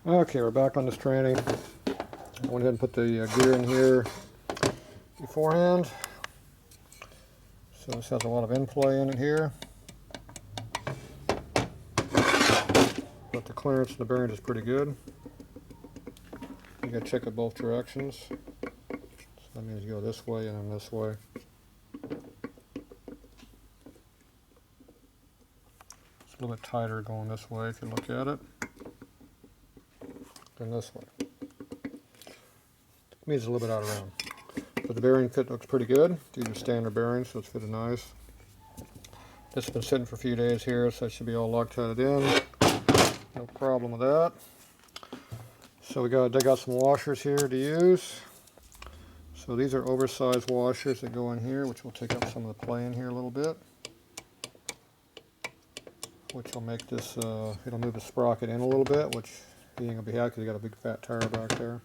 Okay, we're back on this training. I went ahead and put the gear in here beforehand. So this has a lot of in-play in it here. But the clearance in the bearings is pretty good. You gotta check it both directions. So that means you go this way and then this way. It's a little bit tighter going this way if you look at it than this way. It means a little bit out of round. But the bearing fit looks pretty good. These are standard bearings, so it's fitted nice. This has been sitting for a few days here, so it should be all Loctited in. No problem with that. So we got some washers here to use. So these are oversized washers that go in here, which will take up some of the play in here a little bit. Which will make this, it'll move the sprocket in a little bit, which you ain't gonna be happy because you got a big fat tire back there.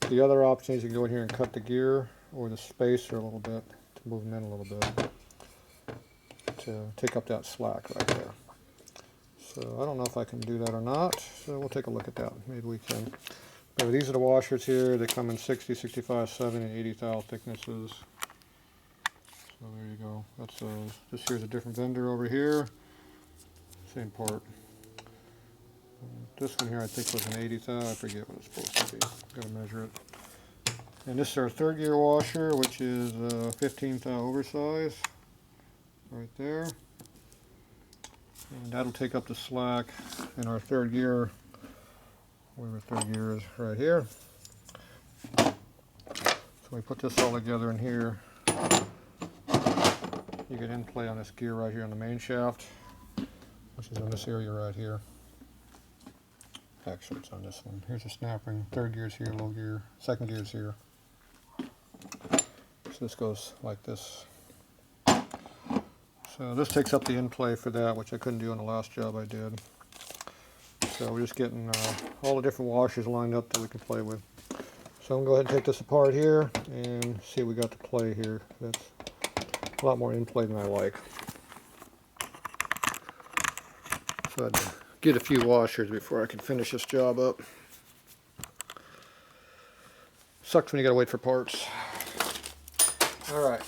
The other option is you can go in here and cut the gear or the spacer a little bit to move them in a little bit to take up that slack right there. So I don't know if I can do that or not, so we'll take a look at that. Maybe we can. But these are the washers here. They come in 60, 65, 70, and 80 thou thicknesses. So there you go. That's this here's a different vendor over here. Same part. This one here I think was an 80 thou. I forget what it's supposed to be. Gotta measure it. And this is our third gear washer, which is 15 thou oversize. Right there. And that'll take up the slack in our third gear, where our third gear is right here. So we put this all together in here. You get in play on this gear right here on the main shaft, which is in this area right here. Actually, it's on this one. Here's a snap ring. Third gear's here, low gear. Second gear's here. So this goes like this. So this takes up the in-play for that, which I couldn't do on the last job I did. So we're just getting all the different washers lined up that we can play with. So I'm going to go ahead and take this apart here and see what we got to play here. That's a lot more in-play than I like. So I'd get a few washers before I can finish this job up. Sucks when you got to wait for parts. Alright.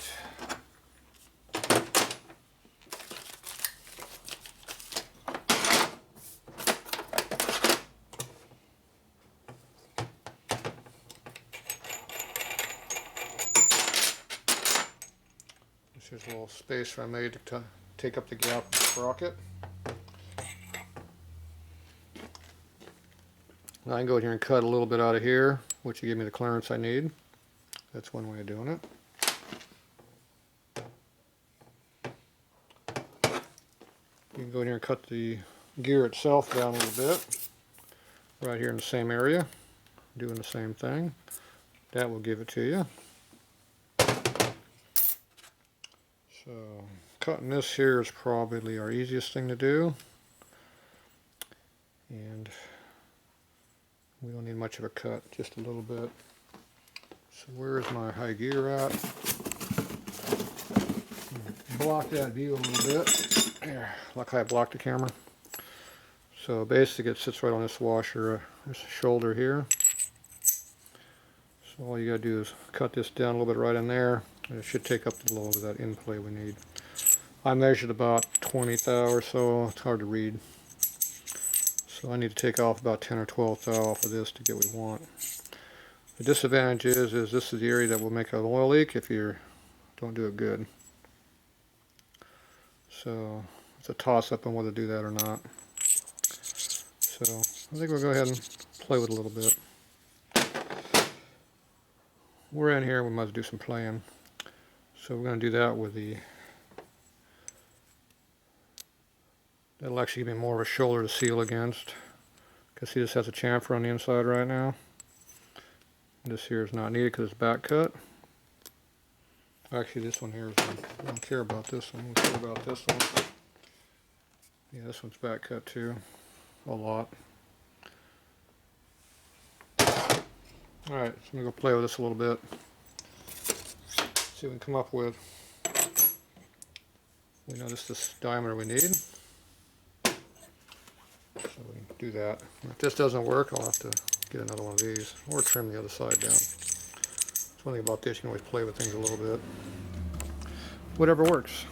Here's a little spacer I made to take up the gap in the sprocket. Now I can go in here and cut a little bit out of here, which will give me the clearance I need. That's one way of doing it. You can go in here and cut the gear itself down a little bit. Right here in the same area. Doing the same thing. That will give it to you. So cutting this here is probably our easiest thing to do, and we don't need much of a cut, just a little bit. So where is my high gear at? Block that view a little bit. Here, like I blocked the camera. So basically it sits right on this washer, this shoulder here. So all you gotta do is cut this down a little bit right in there. It should take up the load of that in-play we need. I measured about 20 thou or so. It's hard to read. So I need to take off about 10 or 12 thou off of this to get what we want. The disadvantage is this is the area that will make an oil leak if you don't do it good. So it's a toss-up on whether to do that or not. So I think we'll go ahead and play with it a little bit. We're in here, we might do some playing. So we're going to do that with the, that'll actually give me more of a shoulder to seal against. Because see, this has a chamfer on the inside right now. This here is not needed because it's back cut. Actually, this one here is, I don't care about this one, I care about this one. Yeah, this one's back cut too, a lot. Alright, so I'm going to go play with this a little bit. See what we can come up with. We know this is the diameter we need. So we do that. If this doesn't work, I'll have to get another one of these, or trim the other side down. That's one thing about this, you can always play with things a little bit. Whatever works.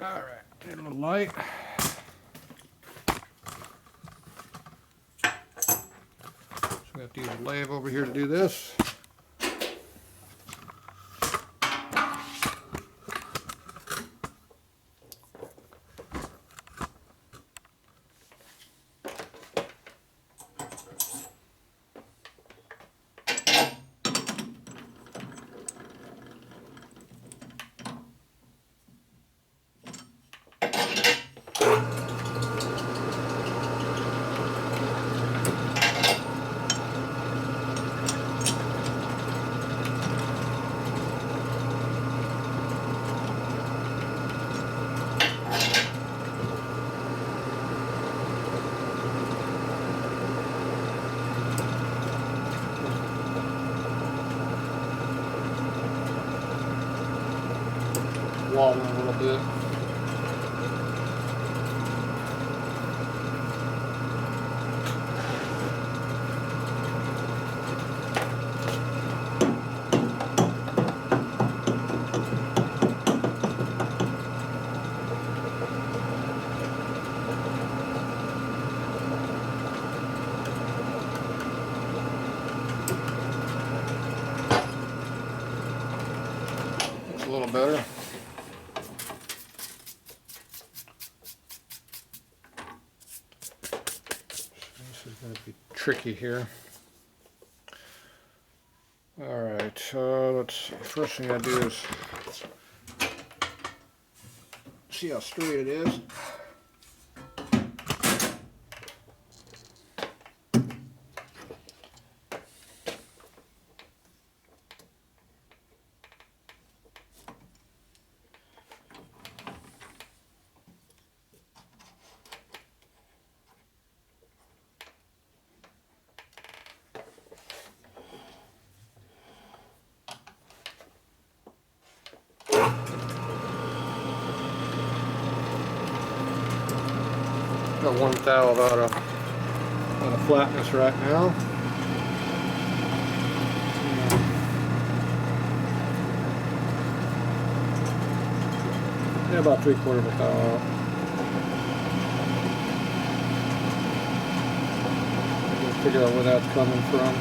Alright, get a little light. So we have to use a lathe over here to do this. Wobbling a little bit. It's a little better. Going to be tricky here. Alright, let's see. First thing I do is see how straight it is. Got one thou out of flatness right now. Yeah, about 3/4 of a thou out. I can figure out where that's coming from.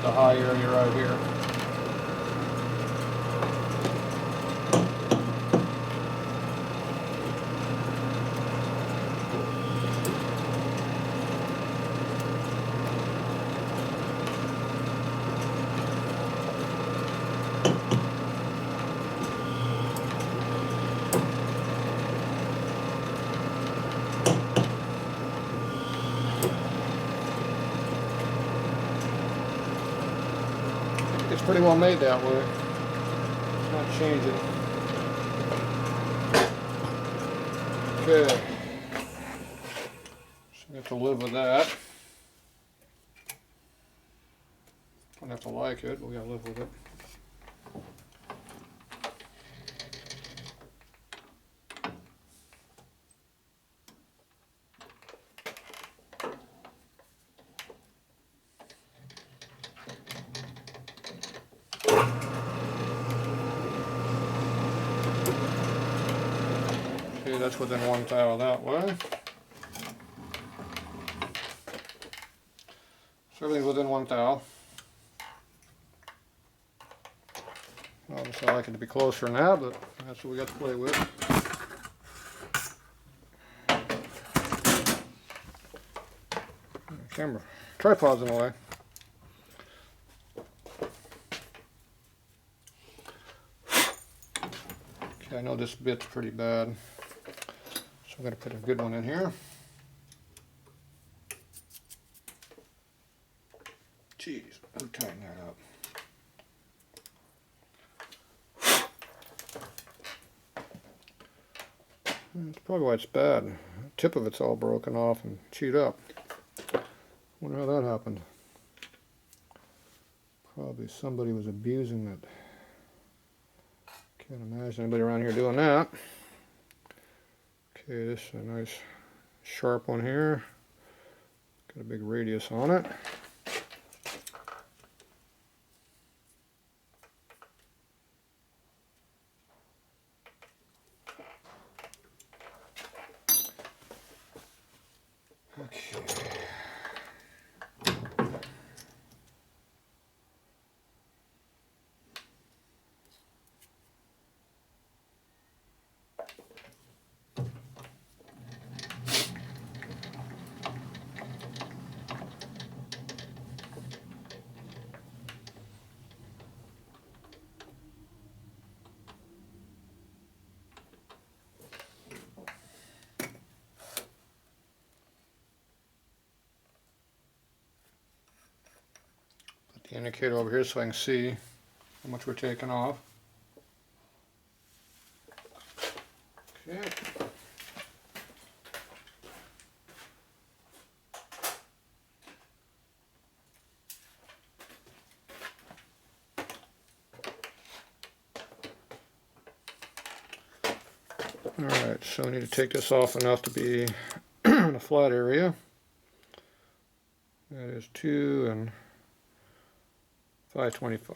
The high area right here. It's pretty well made that way. It's not changing. Okay. So we have to live with that. Don't have to like it, but we gotta live with it. Okay, that's within one thou that way. So everything's within one thou. Obviously I like it to be closer than that, but that's what we got to play with. Camera. Tripod's in the way. Okay, I know this bit's pretty bad, so I'm going to put a good one in here. Jeez, I'll tighten that up. That's probably why it's bad. tip of it's all broken off and chewed up. Wonder how that happened. Probably somebody was abusing it. Can't imagine anybody around here doing that. Okay, this is a nice sharp one here. Got a big radius on it. Okay. The indicator over here so I can see how much we're taking off. Okay. Alright, so we need to take this off enough to be in a flat area. That is 2 and 525.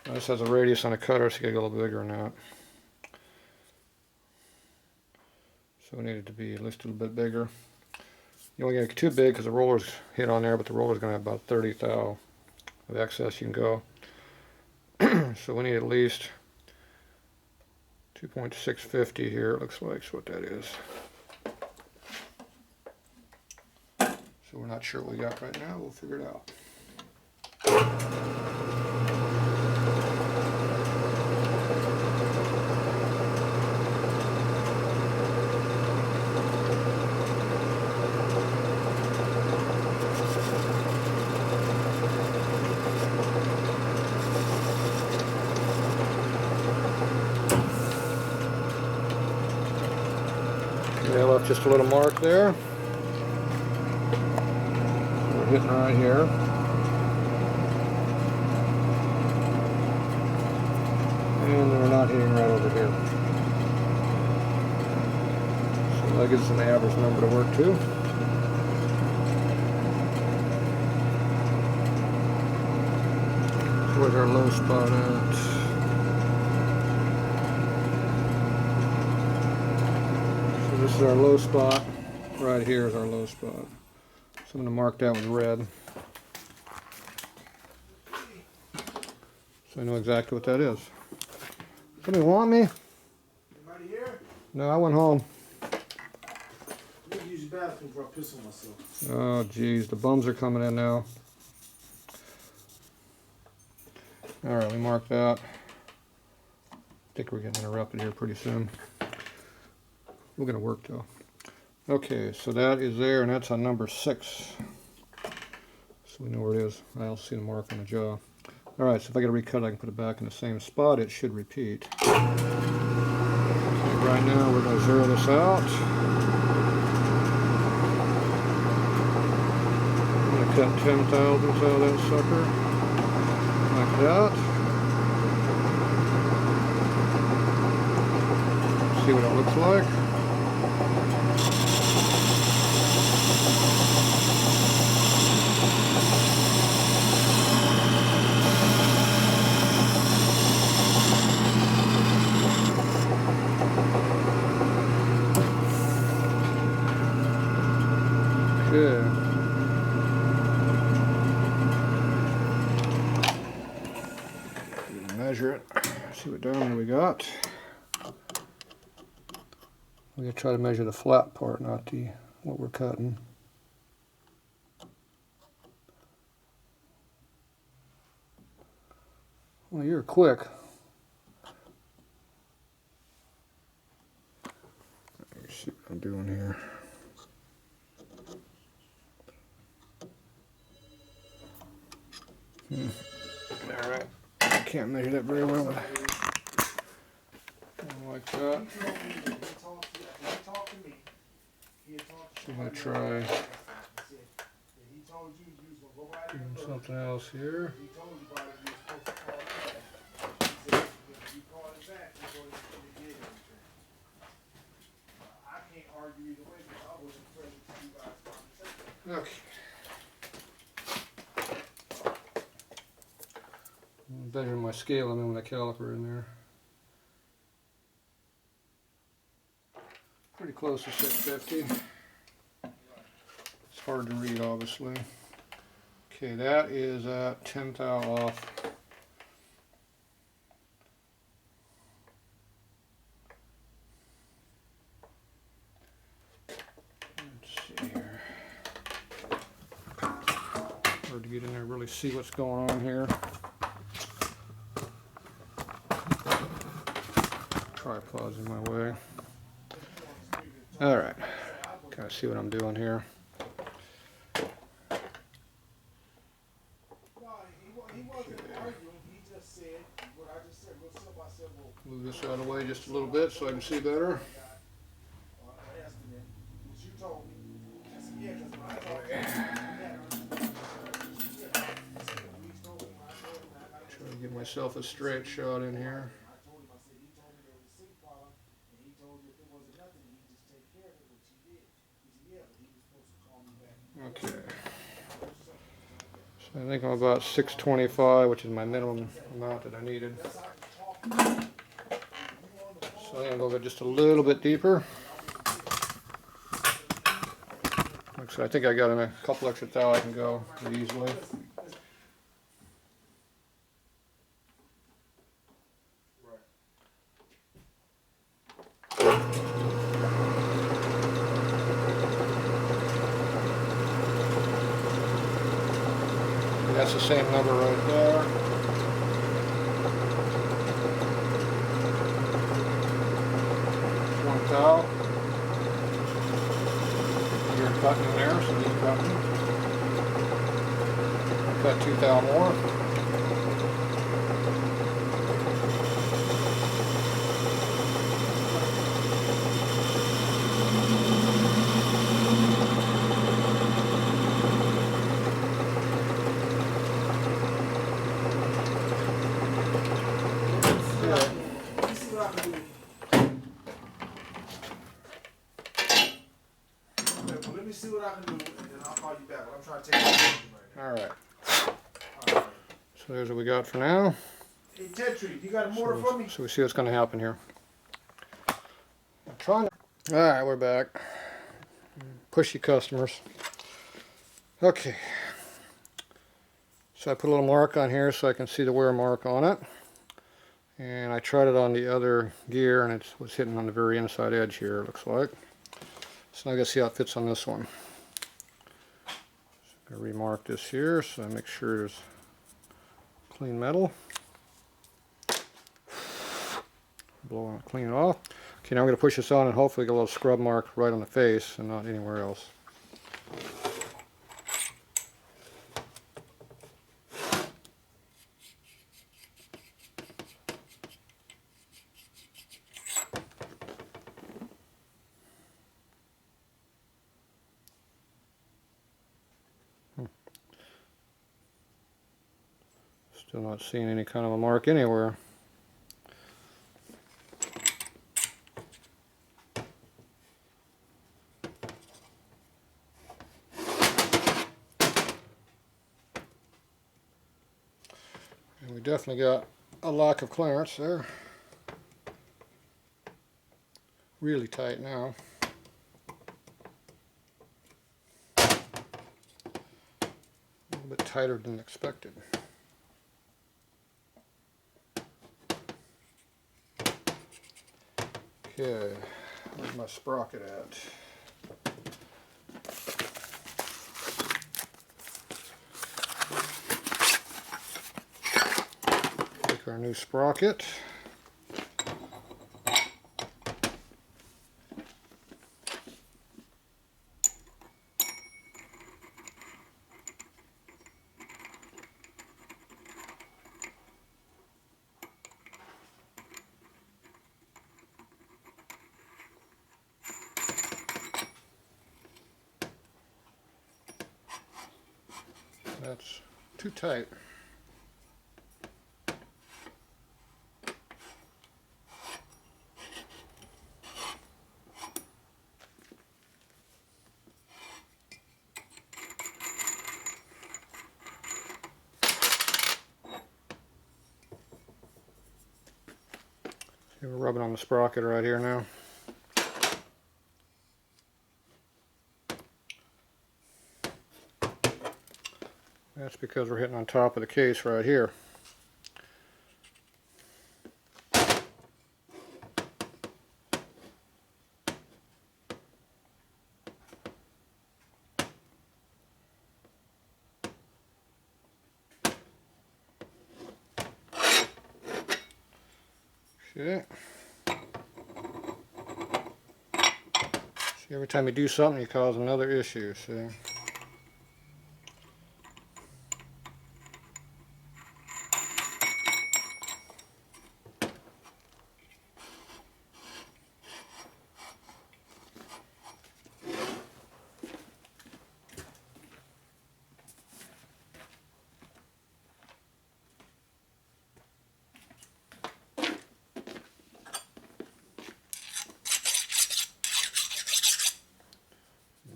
This has a radius on a cutter, so you gotta get a little bigger than that. So we need it to be at least a little bit bigger. You don't get it too big because the roller's hit on there, but the roller's gonna have about 30 thou of excess you can go. So we need at least 2.650 here, it looks like, so what that is. So we're not sure what we got right now, we'll figure it out. Okay, I left just a little mark there. We're hitting right here. And we're not hitting right over here. So that gives us an average number to work to. So where's our low spot at? So this is our low spot. Right here is our low spot. So I'm going to mark that with red. So I know exactly what that is. Somebody want me? Anybody here? No, I went home. I need to use the bathroom before I piss on myself. Oh geez, the bums are coming in now. Alright, we marked that. I think we're getting interrupted here pretty soon. We're going to work though. Okay, so that is there, and that's on number 6. So we know where it is. I also see the mark on the jaw. Alright, so if I got to recut it, I can put it back in the same spot. It should repeat. Okay, right now we're going to zero this out. I'm going to cut 10 thousandths out of that sucker. Like that. See what it looks like. Okay. Measure it. See what diameter we got. We're going to try to measure the flat part, not the what we're cutting. Well, you're quick. Let me see what I'm doing here. Alright, I can't measure that very well. that. He told me that he talked to me. He had talked to So I'm gonna somebody try else. He said that he told you was gonna go right in the book. something else here. He told you about it. You were supposed to call him back. He said if you call him back, he's going to get everything. I can't argue either way because I wasn't present to you guys' conversation. Okay. Measuring my scale, I'm in with a caliper in there. Pretty close to 650. It's hard to read, obviously. Okay, that is at 10 thou off. Let's see here. Hard to get in there and really see what's going on here. Tripod's in my way. All right, kind of see what I'm doing here. He wasn't arguing. He just said what I just said. I said, well, Move this out of the way just a little bit so I can see better. estimate, which you told me. I said, yeah, because when I talked to him, Try to give myself a straight shot in here. I told him, I said, he told me there was a sink problem, and he told you if there wasn't nothing, he'd just take care of it, which he did. He said, yeah, but he was supposed to call me back. Okay. So I think I'm about 625, which is my minimum amount that I needed. So I'm going to go just a little bit deeper. Like I said, I think I got in a couple extra thou I can go pretty easily. That's the same number right there. One thou. You're cutting in there, so he's cutting. Cut 2 thou more. Let me see what I can do, and then I'll call you back. I'm trying to take a picture right now. Alright. So there's what we got for now. Hey, Tetri, you got a motor for me? So we see what's going to happen here. Alright, we're back. Pushy customers. Okay. So I put a little mark on here so I can see the wear mark on it. And I tried it on the other gear and it was hitting on the very inside edge here, it looks like. So now I gotta see how it fits on this one. So I'm gonna remark this here so I make sure there's clean metal. Blow on, clean it off. Okay, now I'm gonna push this on and hopefully get a little scrub mark right on the face and not anywhere else. Still not seeing any kind of a mark anywhere. And we definitely got a lack of clearance there. Really tight now. A little bit tighter than expected. Okay, where's my sprocket at? Take our new sprocket. That's too tight. See, we're rubbing on the sprocket right here now. That's because we're hitting on top of the case right here. Okay. See, every time you do something, you cause another issue. See.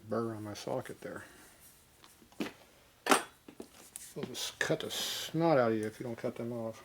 Burr on my socket there. They'll just cut the snot out of you if you don't cut them off.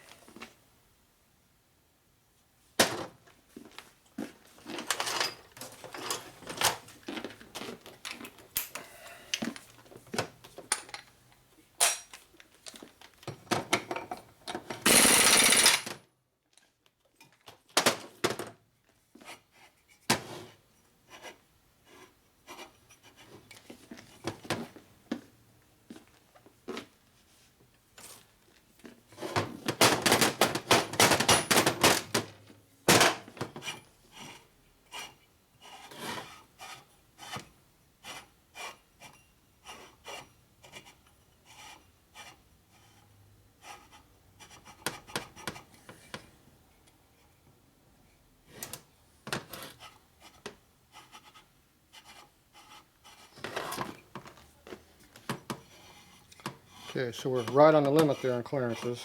Okay, so we're right on the limit there on clearances.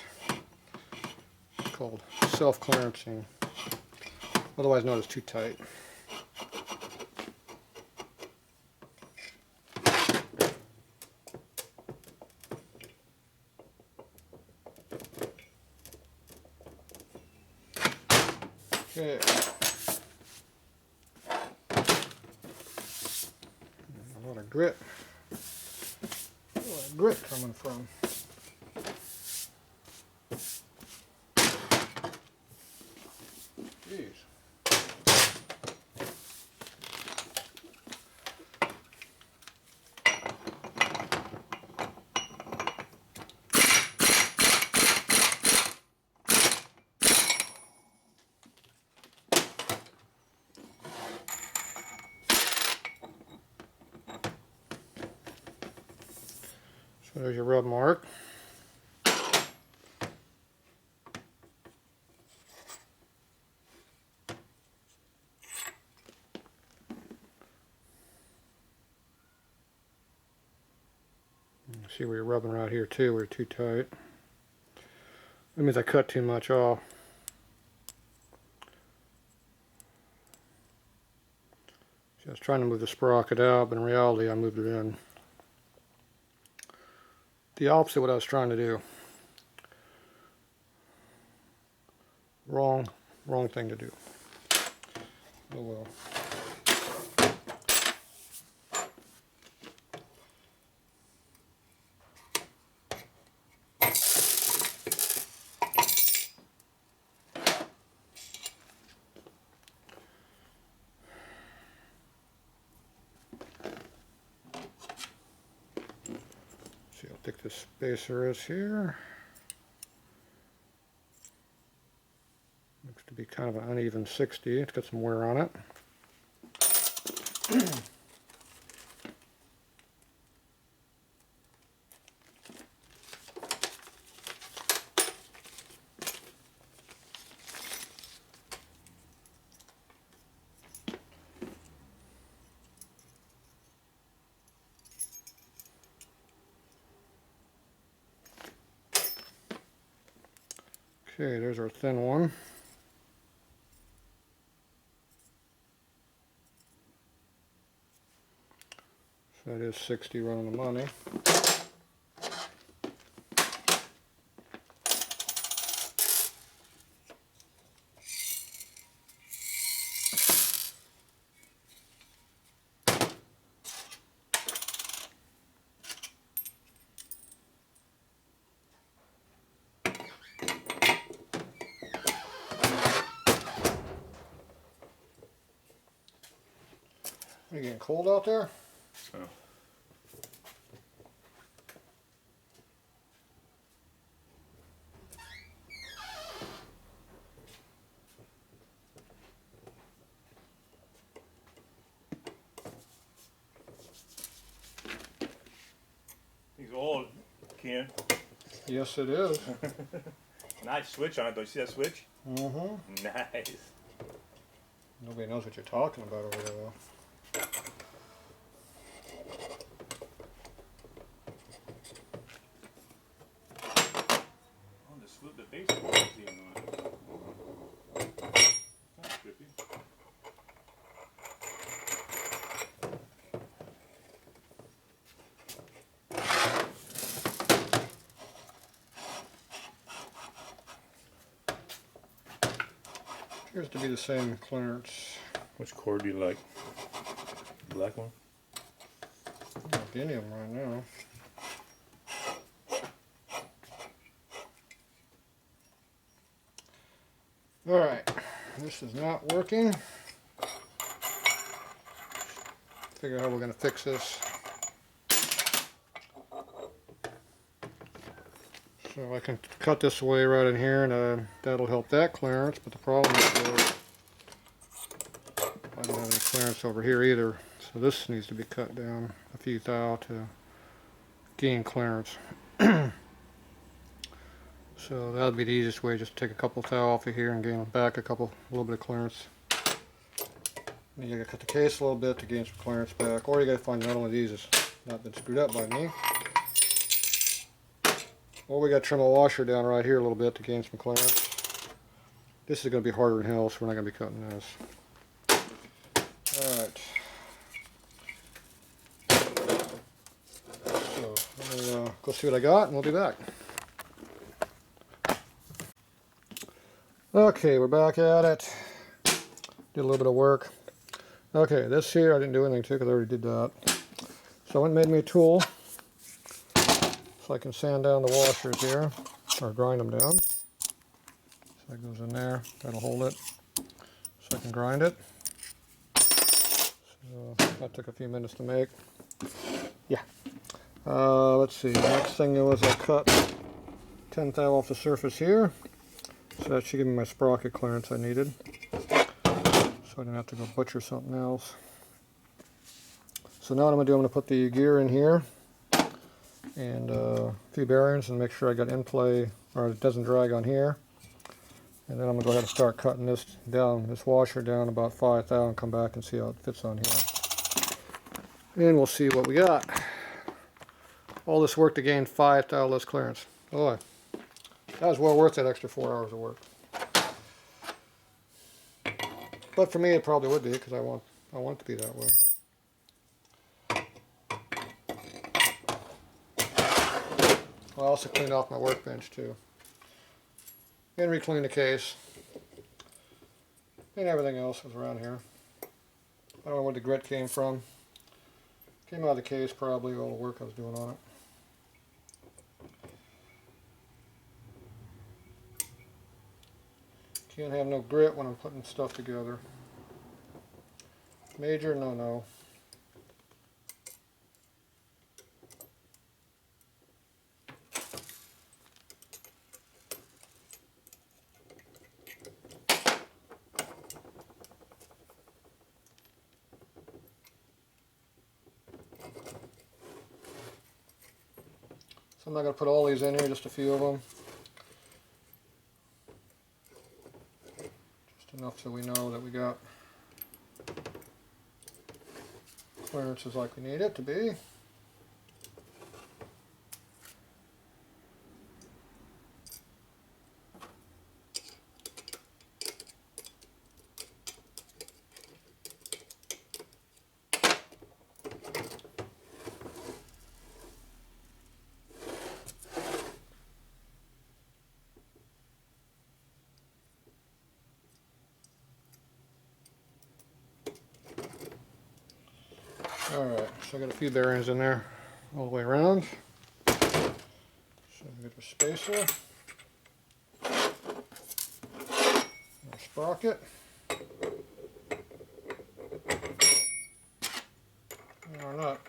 It's called self-clearancing, otherwise known as too tight. Okay. A lot of grit. Where's that grit coming from? Jeez. So there's your rub mark. See where you're rubbing right here too, where you're too tight. That means I cut too much off. See, I was trying to move the sprocket out, but in reality I moved it in. The opposite of what I was trying to do. Wrong thing to do. Oh well. See how thick this spacer is here. Looks to be kind of an uneven 60. It's got some wear on it. Okay, there's our thin one. So that is 60 running the money. Are you getting cold out there? Oh. He's old, Ken. Yes, it is. Nice switch on it. Do you see that switch? Mm-hmm. Nice. Nobody knows what you're talking about over there, though. Oh, just flip the base on it. That's trippy. Appears to be the same clearance. Which cord do you like? The black one? I'm not getting them right now. Alright, this is not working. Figure out how we're going to fix this. So I can cut this away right in here, and that'll help that clearance, but the problem is I don't have any clearance over here either. So this needs to be cut down a few thou to gain clearance. So that would be the easiest way, just take a couple thou off of here and gain back a little bit of clearance. And you gotta cut the case a little bit to gain some clearance back, or you gotta find another one of these that's not been screwed up by me. Or we gotta trim a washer down right here a little bit to gain some clearance. This is gonna be harder than hell, so we're not gonna be cutting this. Alright. So let me go see what I got and we'll be back. Okay, we're back at it. Did a little bit of work. Okay, this here I didn't do anything to because I already did that. So I went and made me a tool so I can sand down the washers here, or grind them down. So that goes in there, that'll hold it. So I can grind it. So that took a few minutes to make. Yeah. Let's see, next thing was I cut 10 thou off the surface here. So that should give me my sprocket clearance I needed. So I didn't have to go butcher something else. So now what I'm going to do, I'm going to put the gear in here and a few bearings and make sure I got in play, or it doesn't drag on here. And then I'm going to go ahead and start cutting this down, this washer down about 5 thou and come back and see how it fits on here. And we'll see what we got. All this work to gain 5 thou less clearance. Boy, that was well worth that extra 4 hours of work. But for me it probably would be, because I want it to be that way. I also cleaned off my workbench too. And re-cleaned the case. And everything else was around here. I don't know where the grit came from. Came out of the case probably, all the work I was doing on it. Can't have no grit when I'm putting stuff together. Major no-no. So I'm not going to put all these in here, just a few of them. Just enough so we know that we got clearances like we need it to be. Alright, so I got a few bearings in there all the way around. So I got the spacer, our sprocket, and our nut.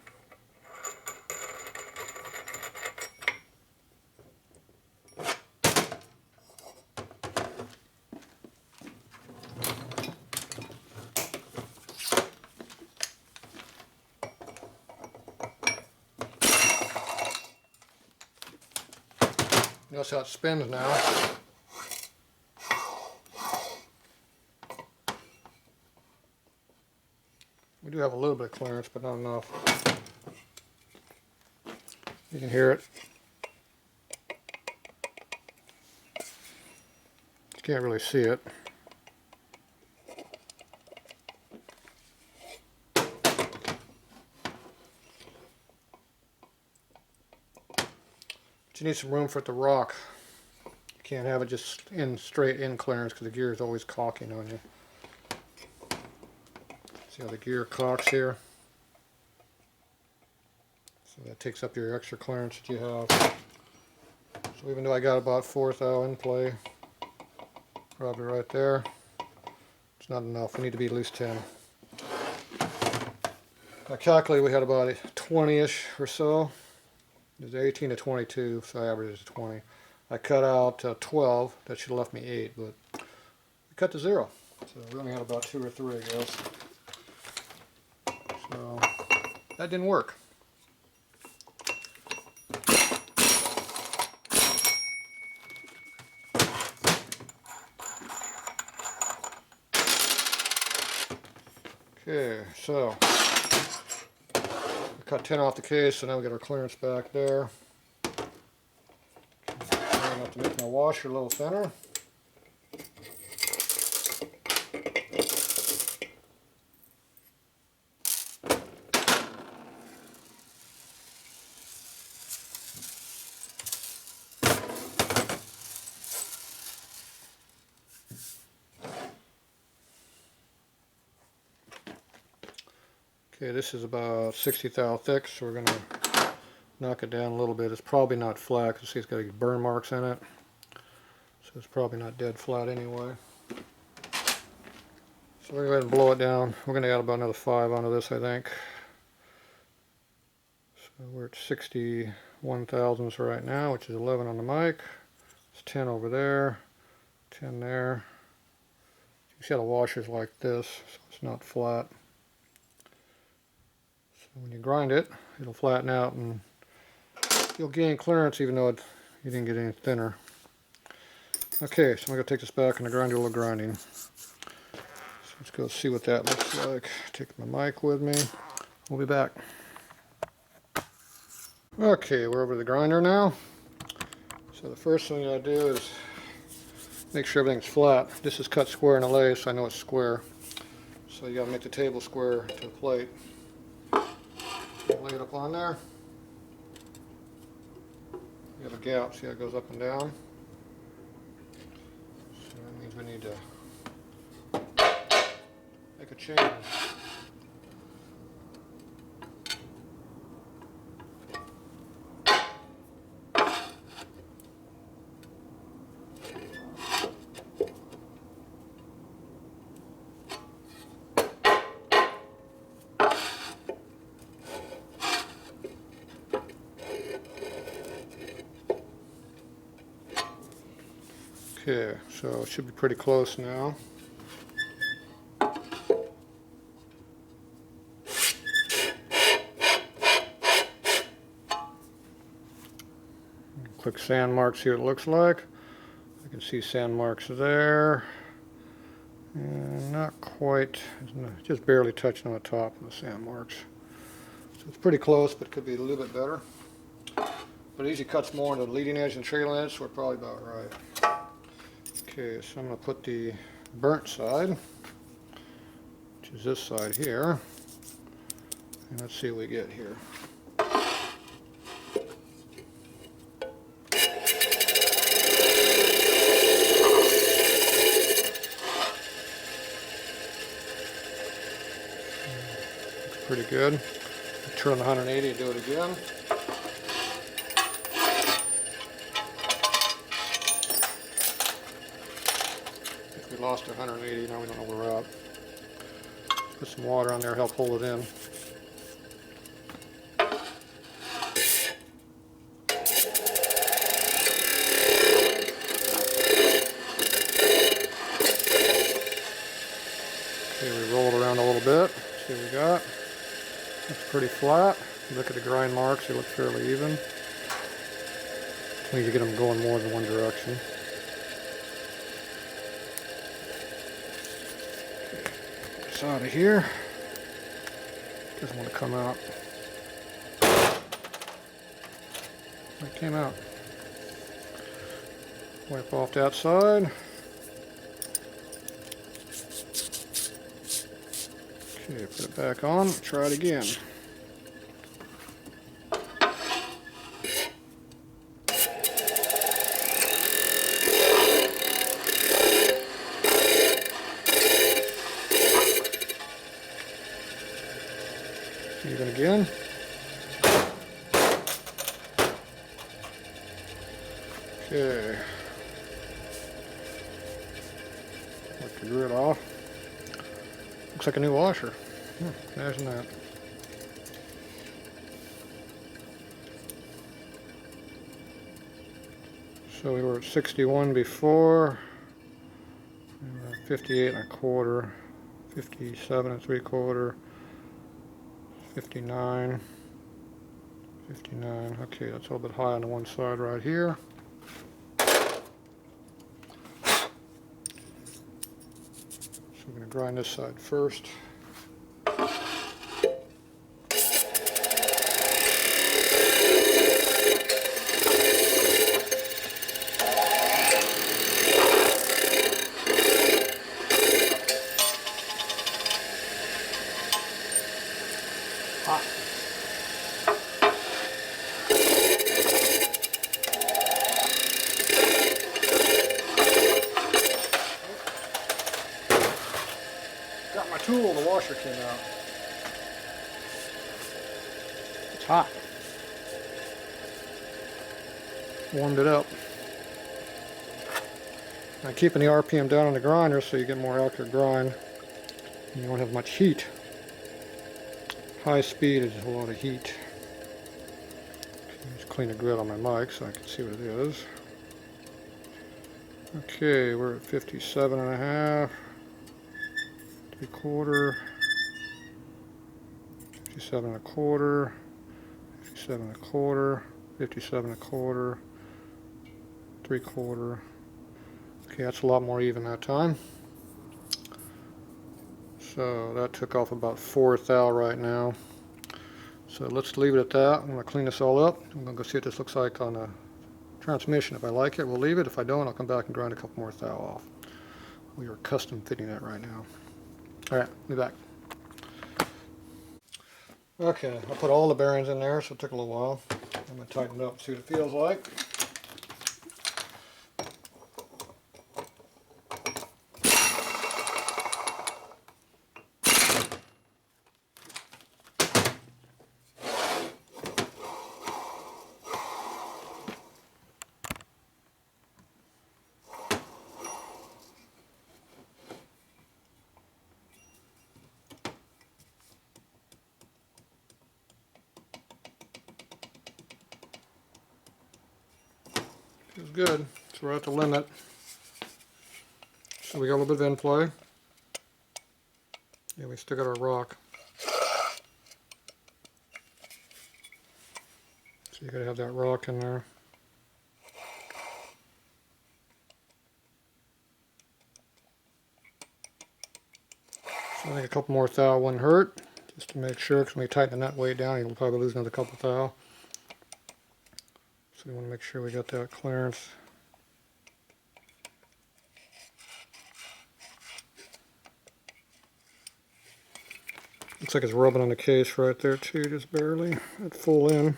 Notice how it spins now. We do have a little bit of clearance, but not enough. You can hear it. You can't really see it. But you need some room for it to rock. You can't have it just straight in clearance because the gear is always cocking on you. See how the gear cocks here? So that takes up your extra clearance that you have. So even though I got about 4 thou in play, probably right there, it's not enough. We need to be at least 10. I calculated we had about 20-ish or so. There's 18 to 22, so I averaged 20. I cut out 12. That should have left me 8, but we cut to 0. So we only had about 2 or 3, I guess. So that didn't work. Okay, so we cut 10 off the case, so now we got our clearance back there. I'm going to have to make my washer a little thinner. Okay, this is about 60 thou thick, so we're going to knock it down a little bit. It's probably not flat because see it's got burn marks in it. So it's probably not dead flat anyway. So we're going to go ahead and blow it down. We're going to add about another 5 onto this, I think. So we're at 61 thousandths right now, which is 11 on the mic. It's 10 over there, 10 there. You see how the washer's like this, so it's not flat. So when you grind it, it'll flatten out and you'll gain clearance even though you didn't get any thinner. Okay, so I'm going to take this back and grind a little grinding. So let's go see what that looks like. Take my mic with me. We'll be back. Okay, we're over to the grinder now. So the first thing I do is make sure everything's flat. This is cut square in a lathe, so I know it's square. So you got to make the table square to the plate. Lay it up on there. You have a gap, see how it goes up and down? So that means we need to make a change. Okay, so it should be pretty close now. Quick sand marks here, it looks like. I can see sand marks there. And not quite, just barely touching on the top of the sand marks. So it's pretty close, but could be a little bit better. But it usually cuts more into the leading edge and trailing edge, so we're probably about right. Okay, so I'm going to put the burnt side, which is this side here, and let's see what we get here. Looks pretty good. turn on 180 and do it again. If we lost 180, now we don't know where we're at. Put some water on there, help hold it in. Okay, we roll it around a little bit. See what we got. It's pretty flat. Look at the grind marks, they look fairly even. We need to get them going more than one direction. Get this out of here. Doesn't want to come out. It came out. Wipe off that side. Okay, put it back on. Try it again. Even again. Okay. Wipe the grit off. Looks like a new washer. Imagine that. So we were at 61 before. We were at 58 1/4, 57 3/4, 59, 59. Okay, that's a little bit high on the one side right here. So we're going to grind this side first. Hot. Got my tool, the washer came out. It's hot. Warmed it up. I'm keeping the RPM down on the grinder so you get more accurate grind and you don't have much heat. High speed is a lot of heat. Okay, just clean the grit on my mic so I can see what it is. Okay, we're at 57 1/2, 3/4, 57 1/4, 57 1/4, 57 1/4, 3/4. Okay, that's a lot more even that time. So that took off about 4 thou right now. So let's leave it at that. I'm going to clean this all up. I'm going to go see what this looks like on the transmission. If I like it, we'll leave it. If I don't, I'll come back and grind a couple more thou off. We are custom fitting that right now. Alright, be back. Okay, I put all the bearings in there, so it took a little while. I'm going to tighten it up and see what it feels like. Feels good. So we're at the limit. So we got a little bit of in-play. Yeah, we still got our rock. So you gotta have that rock in there. So I think a couple more thou wouldn't hurt, just to make sure, because when we tighten the nut way down, you'll probably lose another couple thou. So we want to make sure we got that clearance. Looks like it's rubbing on the case right there too, just barely at full in.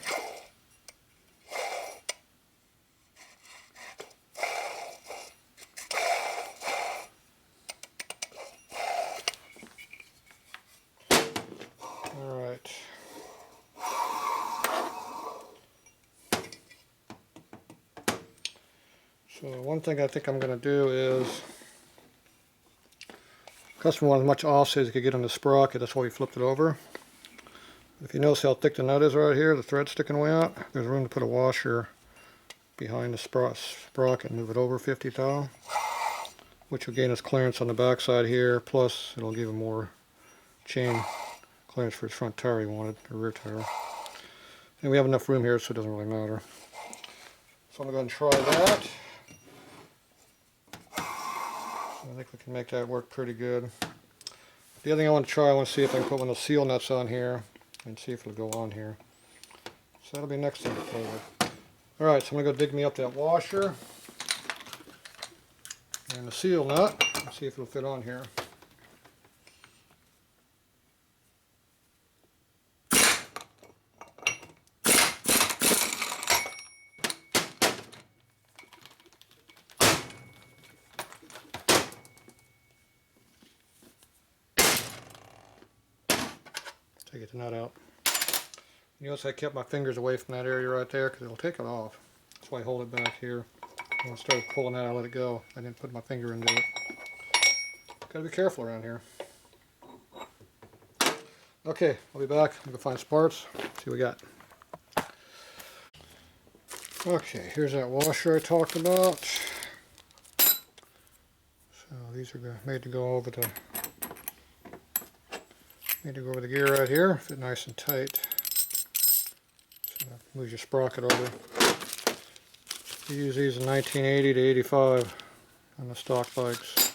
Alright. So one thing I think I'm going to do is, customer wanted as much offset as he could get on the sprocket, that's why we flipped it over. If you notice how thick the nut is right here, the thread sticking way out, there's room to put a washer behind the sprocket and move it over 50 thou, which will gain us clearance on the back side here, plus it'll give him more chain clearance for his front tire he wanted, or rear tire. And we have enough room here, so it doesn't really matter. So I'm going to go ahead and try that. I think we can make that work pretty good. The other thing I want to try, I want to see if I can put one of those seal nuts on here and see if it'll go on here. So that'll be next thing to play with. Alright, so I'm going to go dig me up that washer and the seal nut and see if it'll fit on here. Take the nut out. You notice I kept my fingers away from that area right there because it'll take it off. That's why I hold it back here. When I started pulling that, I let it go. I didn't put my finger into it. Gotta be careful around here. Okay, I'll be back. I'm gonna find some parts, see what we got. Okay, here's that washer I talked about. So these are made to go over the gear right here, fit nice and tight. So move your sprocket over. You use these in 1980 to 85 on the stock bikes.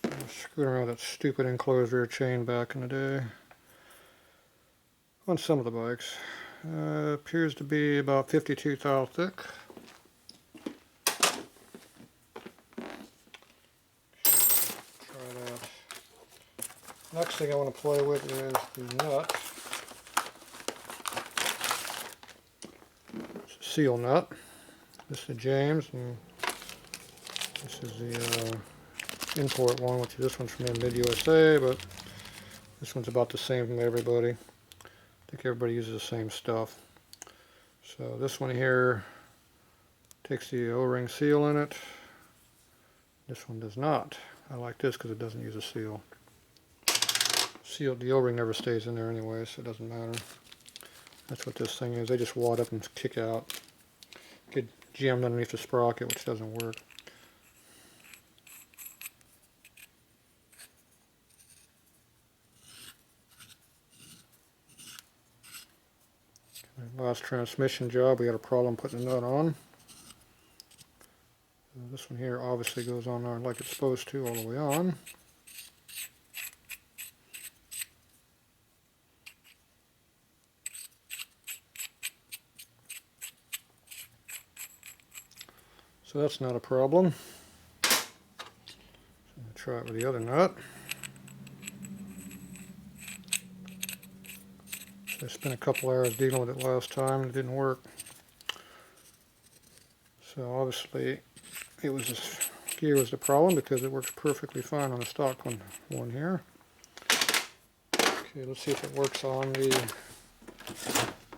I'm screwing around with that stupid enclosed rear chain back in the day. On some of the bikes. Appears to be about 52 thou thick. Next thing I want to play with is the nut. It's a seal nut. This is James, and this is the import one, which is this one's from Mid USA, but this one's about the same from everybody. I think everybody uses the same stuff. So this one here takes the O-ring seal in it. This one does not. I like this because it doesn't use a seal. The O-ring never stays in there anyway, so it doesn't matter. That's what this thing is. They just wad up and kick out. Get jammed underneath the sprocket, which doesn't work. Last transmission job, we had a problem putting the nut on. This one here obviously goes on there like it's supposed to all the way on. So that's not a problem. So I'm going to try it with the other nut. So I spent a couple hours dealing with it last time and it didn't work. So obviously it was this gear was the problem because it works perfectly fine on the stock one here. Okay, let's see if it works on the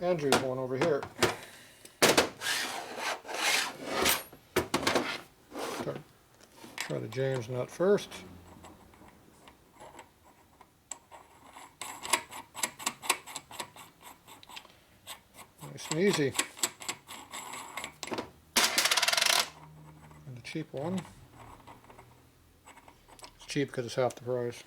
Andrews one over here. Try the James nut first. Nice and easy. And the cheap one. It's cheap because it's half the price.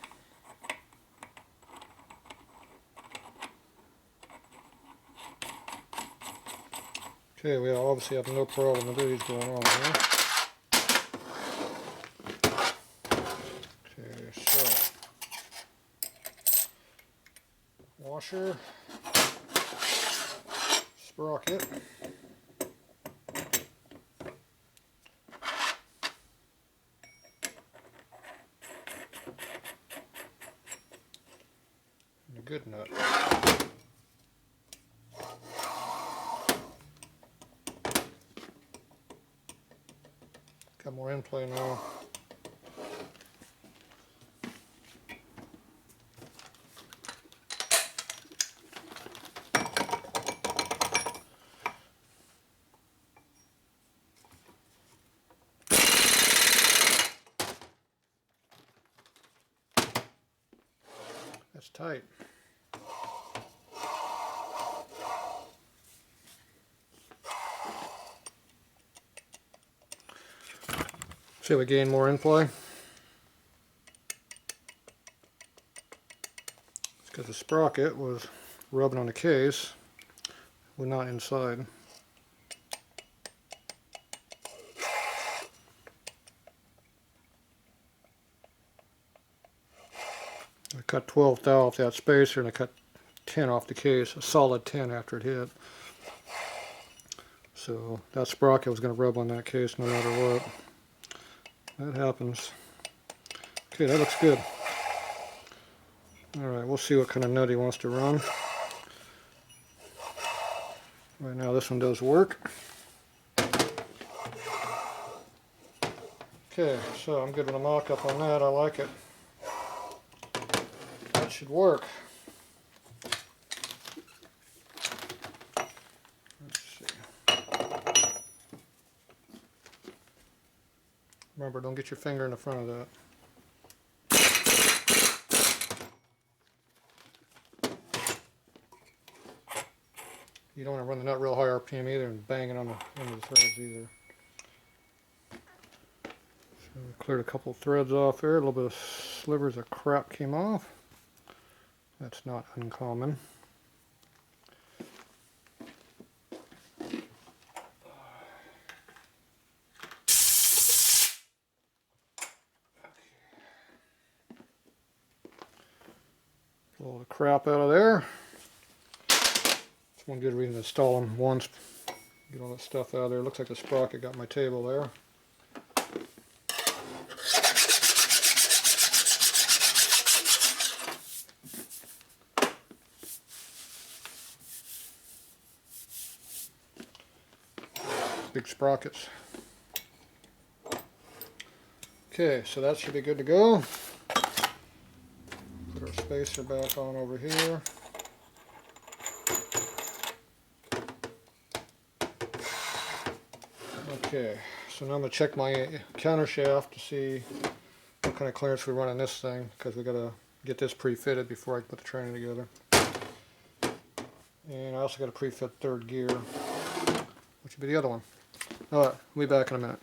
Okay, we obviously have no problem with these going on here. Washer, sprocket, and a good nut. Got more in play now. That's tight. See if we gain more in play. It's because the sprocket was rubbing on the case, but not inside. I cut 12 thou off that spacer and I cut 10 off the case, a solid 10 after it hit. So that sprocket was going to rub on that case no matter what. That happens. Okay, that looks good. Alright, we'll see what kind of nut he wants to run. Right now this one does work. Okay, so I'm good with a mock-up on that. I like it. That should work. Let's see. Remember, don't get your finger in the front of that. You don't want to run the nut real high RPM either and bang it on the end of the threads either. So we cleared a couple threads off there. A little bit of slivers of crap came off. That's not uncommon. Pull all the crap out of there. It's one good reason to install them once. Get all that stuff out of there. Looks like the sprocket got my table there. Big sprockets. Okay, so that should be good to go. Put our spacer back on over here. Okay, so now I'm going to check my counter shaft to see what kind of clearance we run on this thing, because we got to get this pre-fitted before I can put the training together. And I also got to pre-fit third gear, which would be the other one. Alright, we'll be back in a minute.